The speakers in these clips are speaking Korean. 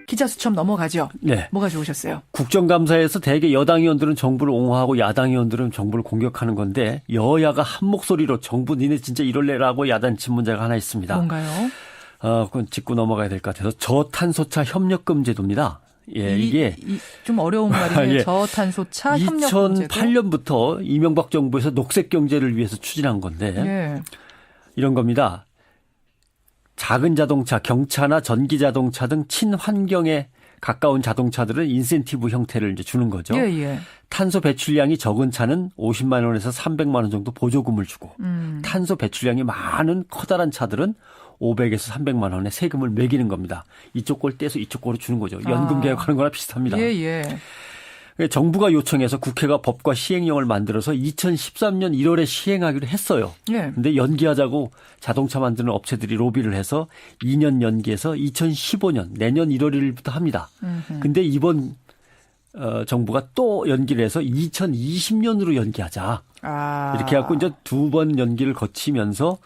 기자 수첩 넘어가죠. 네. 뭐가 좋으셨어요? 국정감사에서 대개 여당 의원들은 정부를 옹호하고 야당 의원들은 정부를 공격하는 건데 여야가 한 목소리로 정부 니네 진짜 이럴래라고 야단친 문제가 하나 있습니다. 뭔가요? 그건 짚고 넘어가야 될 것 같아서 저탄소차 협력금 제도입니다. 예, 이게 좀 어려운 말이네요. 예. 저탄소차 협력금 제도. 2008년부터 이명박 정부에서 녹색 경제를 위해서 추진한 건데 예. 이런 겁니다. 작은 자동차, 경차나 전기 자동차 등 친환경에 가까운 자동차들은 인센티브 형태를 이제 주는 거죠. 예, 예. 탄소 배출량이 적은 차는 50만 원에서 300만 원 정도 보조금을 주고 탄소 배출량이 많은 커다란 차들은 500에서 300만 원의 세금을 매기는 겁니다. 이쪽 걸 떼서 이쪽 거로 주는 거죠. 연금 개혁하는 거나 비슷합니다. 예, 예. 정부가 요청해서 국회가 법과 시행령을 만들어서 2013년 1월에 시행하기로 했어요. 예. 근데 연기하자고 자동차 만드는 업체들이 로비를 해서 2년 연기해서 2015년 내년 1월 1일부터 합니다. 근데 이번 정부가 또 연기를 해서 2020년으로 연기하자. 이렇게 해갖고 이제 두 번 연기를 거치면서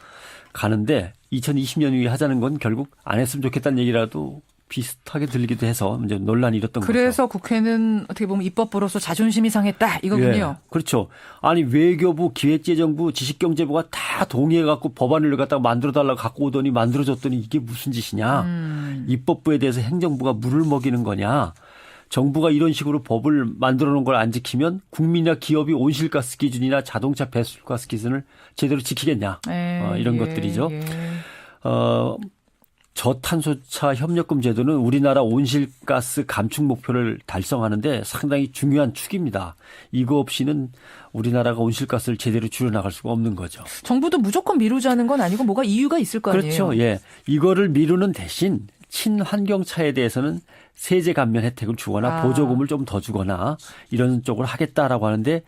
가는데 2020년 후에 하자는 건 결국 안 했으면 좋겠다는 얘기라도 비슷하게 들리기도 해서 이제 논란이 일었던 거죠. 그래서 국회는 어떻게 보면 입법부로서 자존심이 상했다 이거군요. 예, 그렇죠. 아니 외교부, 기획재정부, 지식경제부가 다 동의해갖고 법안을 갖다가 만들어달라고 갖고 오더니 만들어줬더니 이게 무슨 짓이냐. 입법부에 대해서 행정부가 물을 먹이는 거냐. 정부가 이런 식으로 법을 만들어 놓은 걸 안 지키면 국민이나 기업이 온실가스 기준이나 자동차 배출가스 기준을 제대로 지키겠냐. 이런 것들이죠. 저탄소차 협력금 제도는 우리나라 온실가스 감축 목표를 달성하는데 상당히 중요한 축입니다. 이거 없이는 우리나라가 온실가스를 제대로 줄여나갈 수가 없는 거죠. 정부도 무조건 미루자는 건 아니고 뭐가 이유가 있을 거 아니에요. 그렇죠. 예. 이거를 미루는 대신 친환경차에 대해서는 세제 감면 혜택을 주거나 보조금을 좀 더 주거나 이런 쪽으로 하겠다라고 하는데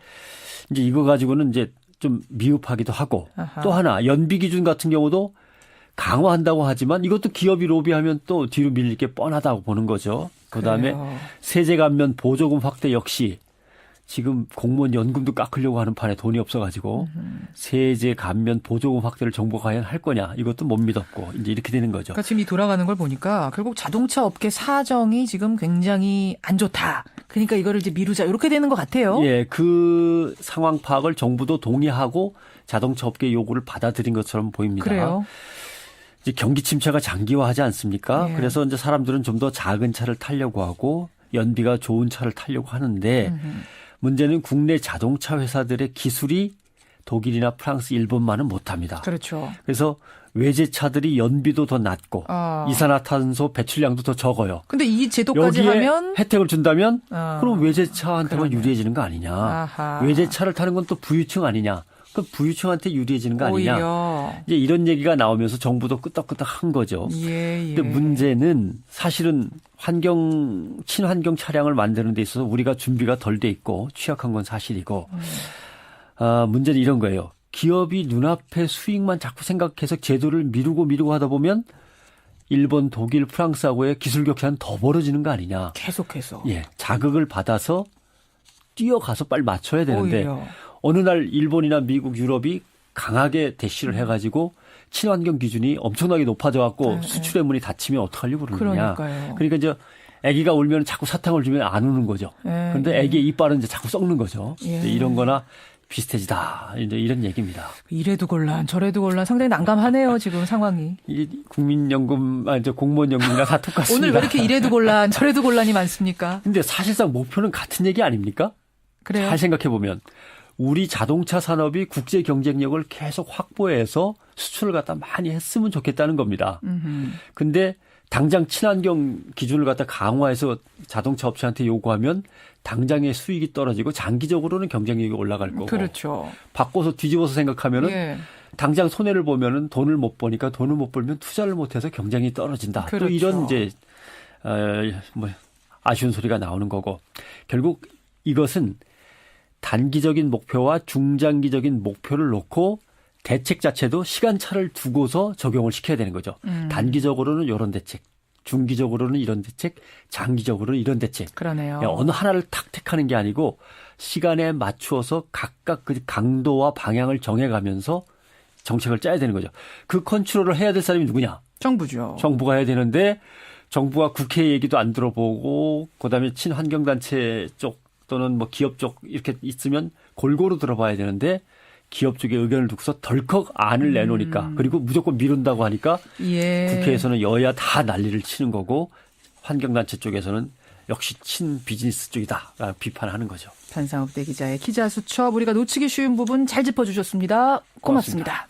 이제 이거 가지고는 이제 좀 미흡하기도 하고 또 하나 연비 기준 같은 경우도 강화한다고 하지만 이것도 기업이 로비하면 또 뒤로 밀릴 게 뻔하다고 보는 거죠. 그다음에 세제 감면 보조금 확대 역시 지금 공무원 연금도 깎으려고 하는 판에 돈이 없어가지고 세제 감면 보조금 확대를 정부가 과연 할 거냐 이것도 못 믿었고 이제 이렇게 되는 거죠. 그러니까 지금 이 돌아가는 걸 보니까 결국 자동차 업계 사정이 지금 굉장히 안 좋다. 그러니까 이거를 이제 미루자 이렇게 되는 것 같아요. 예, 그 상황 파악을 정부도 동의하고 자동차 업계 요구를 받아들인 것처럼 보입니다. 그래요. 이제 경기 침체가 장기화하지 않습니까? 예. 그래서 이제 사람들은 좀 더 작은 차를 타려고 하고 연비가 좋은 차를 타려고 하는데 문제는 국내 자동차 회사들의 기술이 독일이나 프랑스, 일본만은 못합니다. 그렇죠. 그래서 외제차들이 연비도 더 낮고 이산화탄소 배출량도 더 적어요. 근데 이 제도까지 여기에 하면 혜택을 준다면 그럼 외제차한테만 그러네. 유리해지는 거 아니냐. 아하. 외제차를 타는 건 또 부유층 아니냐. 그 부유층한테 유리해지는 거 아니냐. 오히려. 이제 이런 얘기가 나오면서 정부도 끄떡끄떡 한 거죠. 예. 근데 문제는 사실은 친환경 차량을 만드는 데 있어서 우리가 준비가 덜 돼 있고 취약한 건 사실이고 문제는 이런 거예요. 기업이 눈앞의 수익만 자꾸 생각해서 제도를 미루고 하다 보면 일본, 독일, 프랑스하고의 기술 격차는 더 벌어지는 거 아니냐. 계속해서. 예, 자극을 받아서 뛰어가서 빨리 맞춰야 되는데 오히려. 어느 날 일본이나 미국, 유럽이 강하게 대시를 해가지고 친환경 기준이 엄청나게 높아져 갖고 수출의 문이 닫히면 어떡하려고 그러느냐. 그러니까요. 그러니까 이제 아기가 울면 자꾸 사탕을 주면 안 우는 거죠. 그런데 아기의 이빨은 이제 자꾸 썩는 거죠. 이런 거나 비슷해지다. 이제 이런 얘기입니다. 이래도 곤란, 저래도 곤란. 상당히 난감하네요, 지금 상황이. 이 국민연금, 이제 공무원연금이나 다 똑같습니다. 오늘 왜 이렇게 이래도 곤란, 저래도 곤란이 많습니까? 근데 사실상 목표는 같은 얘기 아닙니까? 그래요. 잘 생각해 보면 우리 자동차 산업이 국제 경쟁력을 계속 확보해서 수출을 갖다 많이 했으면 좋겠다는 겁니다. 근데 당장 친환경 기준을 갖다 강화해서 자동차 업체한테 요구하면 당장의 수익이 떨어지고 장기적으로는 경쟁력이 올라갈 거고. 그렇죠. 바꿔서 뒤집어서 생각하면은 당장 손해를 보면은 돈을 못 버니까 돈을 못 벌면 투자를 못 해서 경쟁이 떨어진다. 그렇죠. 또 이런 이제 아쉬운 소리가 나오는 거고. 결국 이것은 단기적인 목표와 중장기적인 목표를 놓고 대책 자체도 시간차를 두고서 적용을 시켜야 되는 거죠. 단기적으로는 이런 대책, 중기적으로는 이런 대책, 장기적으로는 이런 대책. 그러네요. 어느 하나를 탁 택하는 게 아니고 시간에 맞추어서 각각 그 강도와 방향을 정해가면서 정책을 짜야 되는 거죠. 그 컨트롤을 해야 될 사람이 누구냐? 정부죠. 정부가 해야 되는데 정부와 국회 얘기도 안 들어보고 그다음에 친환경단체 쪽 또는 뭐 기업 쪽 이렇게 있으면 골고루 들어봐야 되는데 기업 쪽의 의견을 두고서 덜컥 안을 내놓으니까 그리고 무조건 미룬다고 하니까 예. 국회에서는 여야 다 난리를 치는 거고 환경단체 쪽에서는 역시 친비즈니스 쪽이다 비판하는 거죠. 판상욱 대기자의 기자수첩 우리가 놓치기 쉬운 부분 잘 짚어주셨습니다. 고맙습니다.